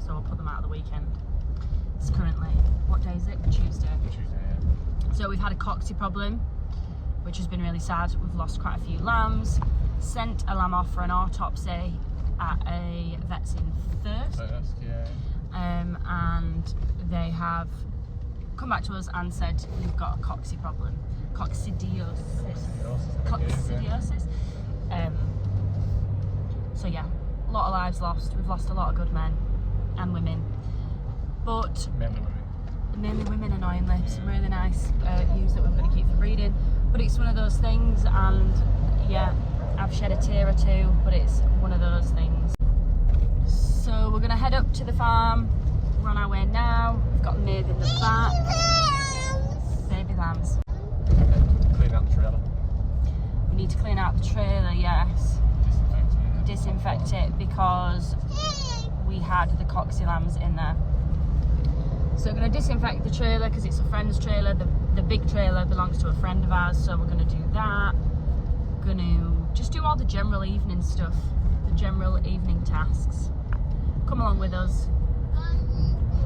so we'll put them out at the weekend. It's currently, what day is it? Tuesday. Yeah. So we've had a coxswain problem, which has been really sad. We've lost quite a few lambs. Sent a lamb off for an autopsy at a vet's in Thirst. And they have come back to us and said you've got a coxswain problem. Coccidiosis. So yeah, a lot of lives lost. We've lost a lot of good men and women. But mainly women, annoyingly. Some really nice ewes that we're going to keep for breeding. But it's one of those things, and yeah, I've shed a tear or two, but it's one of those things. So we're going to head up to the farm. We're on our way now. We've got Maeve in the back. Baby lambs. Clean out the trailer. We need to clean out the trailer, yes. Disinfect it because we had the coxswain lambs in there. So we're going to disinfect the trailer because it's a friend's trailer. The big trailer belongs to a friend of ours, so we're going to do that. Going to just do all the general evening stuff, the general evening tasks. Come along with us.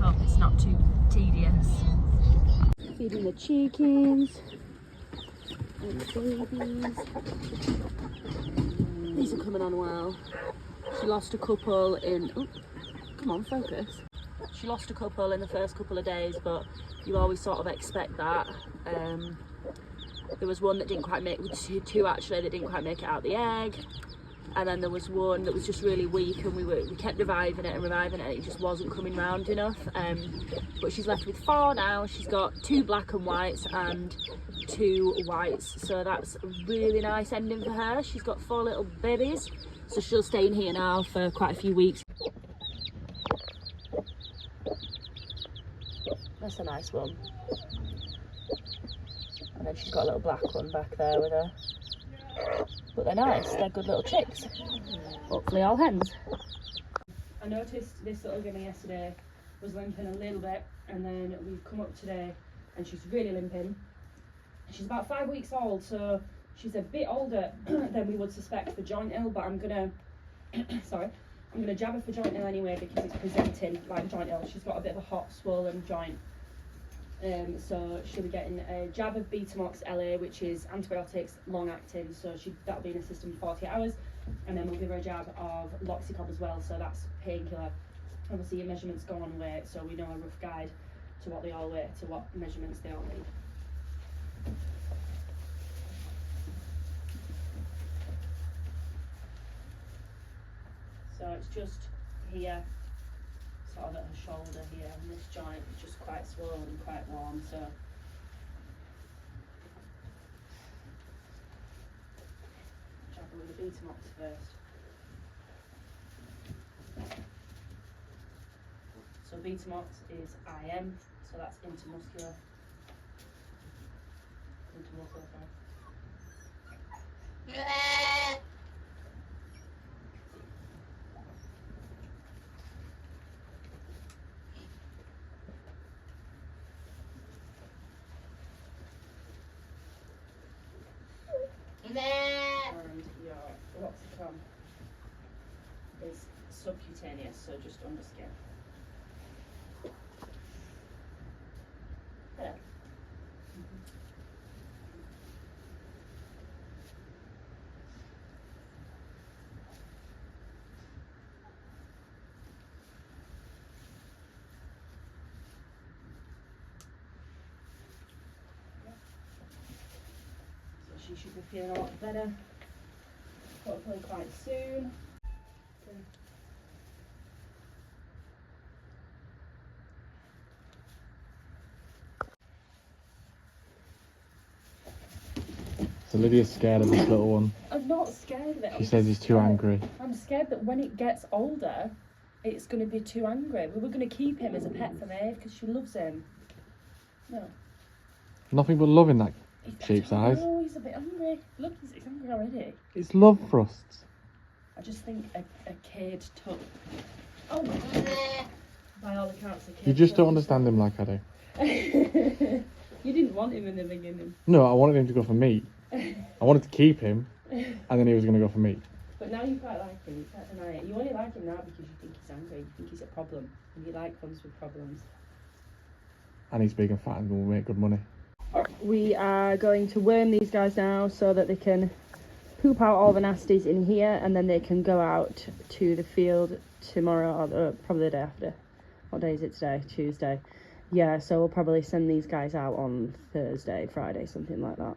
Hope it's not too tedious. Feeding the chickens and the babies. These are coming on well. She lost a couple in. Oh, come on, focus. She lost a couple in the first couple of days, but you always sort of expect that. There was one that didn't quite make, two actually, that didn't quite make it out the egg. And then there was one that was just really weak, and we kept reviving it, and it just wasn't coming round enough. But she's left with 4 now. She's got 2 black and whites and 2 whites, so that's a really nice ending for her. She's got 4 little babies, so she'll stay in here now for quite a few weeks. That's a nice one. And then she's got a little black one back there with her. But they're nice, they're good little chicks. Hopefully all hens. I noticed this little guinea yesterday was limping a little bit, and then we've come up today and she's really limping. She's about 5 weeks old, so she's a bit older than we would suspect for joint ill, but I'm gonna I'm gonna jab her for joint ill anyway because it's presenting like joint ill. She's got a bit of a hot, swollen joint. So she'll be getting a jab of Betamox LA, which is antibiotics, long acting, so that'll be in her system for 40 hours, and then we'll give her a jab of Loxicop as well, so that's painkiller. Obviously your measurements go on weight, so we know a rough guide to what they all weigh, to what measurements they all need. So it's just here, sort of at her shoulder here, and this joint is just quite swollen and quite warm, so jab her with the Betamox first. So Betamox is IM, so that's intermuscular. And your Loxicon is subcutaneous, so just under skin. Hello. She should be feeling a lot better, hopefully quite soon. So Lydia's scared of this little one. I'm not scared of it. She says he's too angry. I'm scared that when it gets older, it's going to be too angry. We were going to keep him as a pet for Maeve because she loves him. No. Nothing but love in that sheep's eyes. Oh, he's a bit hungry. Look, he's hungry already. It's love thrusts. I just think a caged tuck. Oh my god. By all accounts, a caged You just don't tuck. understand him like I do. You didn't want him in the beginning. No, I wanted him to go for meat. I wanted to keep him, and then he was going to go for meat. But now you quite like him, you can't deny it. You only like him now because you think he's angry, you think he's a problem, and you like ones with problems. And he's big and fat and will make good money. We are going to worm these guys now so that they can poop out all the nasties in here, and then they can go out to the field tomorrow, or probably the day after. What day is it today? Tuesday. Yeah, so we'll probably send these guys out on Thursday, Friday, something like that.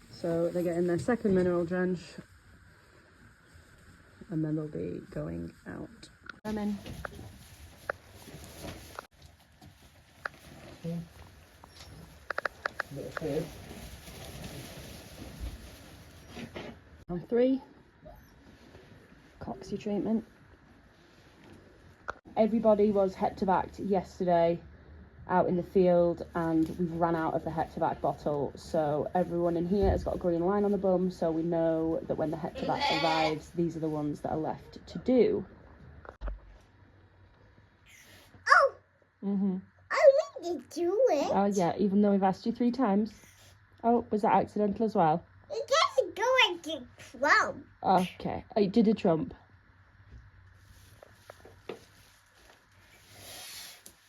So they're getting their second mineral drench, and then they'll be going out. I'm in. On 3, Coxie treatment. Everybody was hectovaced yesterday out in the field, and we've ran out of the hectovac bottle, so everyone in here has got a green line on the bum, so we know that when the hectovac arrives, these are the ones that are left to do. Oh! Mm-hmm. I need to do it. Oh yeah, even though we've asked you 3 times. Oh, was that accidental as well? It doesn't go like a Trump. Okay, oh, you did a trump.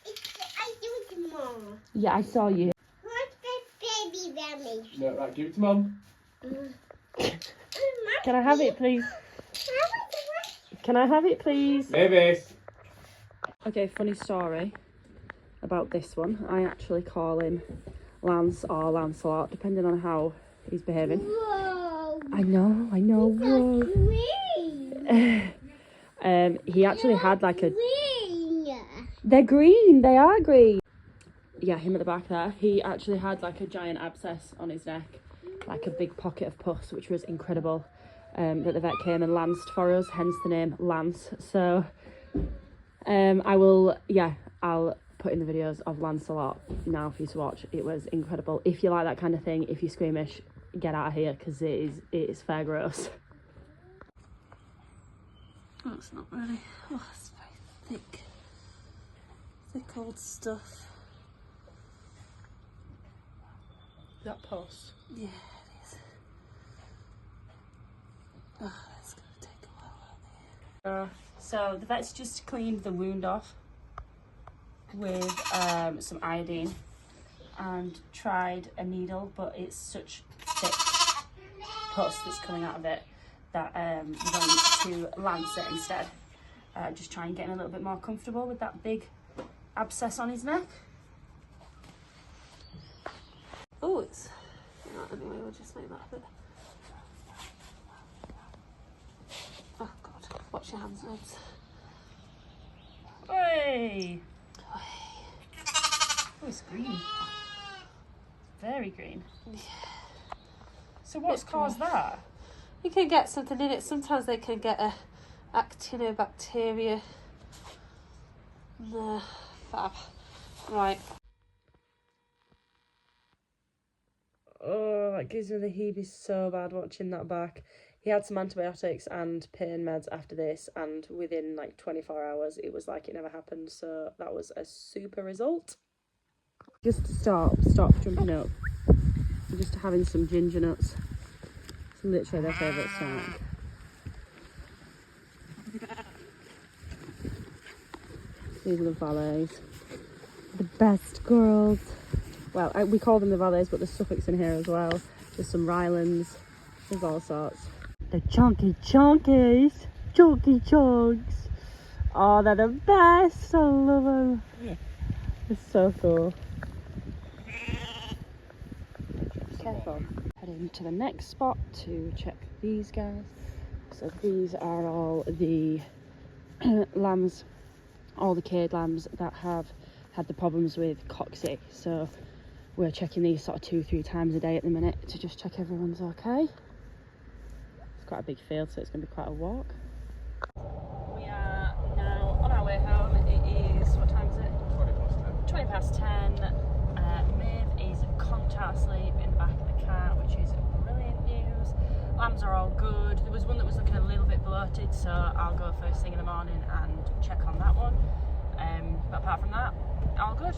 I do it tomorrow. Yeah, I saw you. What's the baby damage? No, right, give it to Mum. Can I have it, please? Can I have it, please? Mavis. Okay, funny story about this one. I actually call him Lance or Lancelot, depending on how he's behaving. Whoa! I know. Whoa. Green. He actually had like a... Green. They're green, they are green. Yeah, him at the back there. He actually had like a giant abscess on his neck, like a big pocket of pus, which was incredible. That the vet came and lanced for us, hence the name Lance. So I'll put in the videos of Lancelot now for you to watch. It was incredible. If you like that kind of thing, if you're squeamish, get out of here, because it is fair gross. Oh, it's not really. Oh, it's very thick old stuff. Is that pus? Yeah, it is. Oh, that's gonna take a while out there. So the vet's just cleaned the wound off with some iodine and tried a needle, but it's such thick pus that's coming out of it that we're going to lance it instead. Just try and get him a little bit more comfortable with that big abscess on his neck. Oh, it's not anyway, we'll just make that a bit. Oh god, watch your hands, Neds. Hey! Oh, it's green. Very green. Yeah. So what's caused that? You can get something in it. Sometimes they can get a actinobacteria. No, fab. Right. Oh, that gives me the heebies so bad watching that back. He had some antibiotics and pain meds after this, and within like 24 hours it was like it never happened, so that was a super result. Just stop jumping up. I'm just having some ginger nuts. It's literally their favourite snack. These are the valets. The best girls. Well, we call them the valets, but there's suffix in here as well. There's some Rylands. There's all sorts. The chunky chunkies. Chunky chunks. Oh, they're the best. I love them. Yeah. It's so cool. Careful. Heading to the next spot to check these guys. So these are all the lambs, all the caged lambs that have had the problems with Coxie. So we're checking these sort of 2-3 times a day at the minute to just check everyone's okay. It's quite a big field, so it's going to be quite a walk. We are now on our way home. It is, what time is it? 20 past 10. Maeve is conked out asleep in the back of the car, which is brilliant news. Lambs are all good. There was one that was looking a little bit bloated, so I'll go first thing in the morning and check on that one. But apart from that, all good.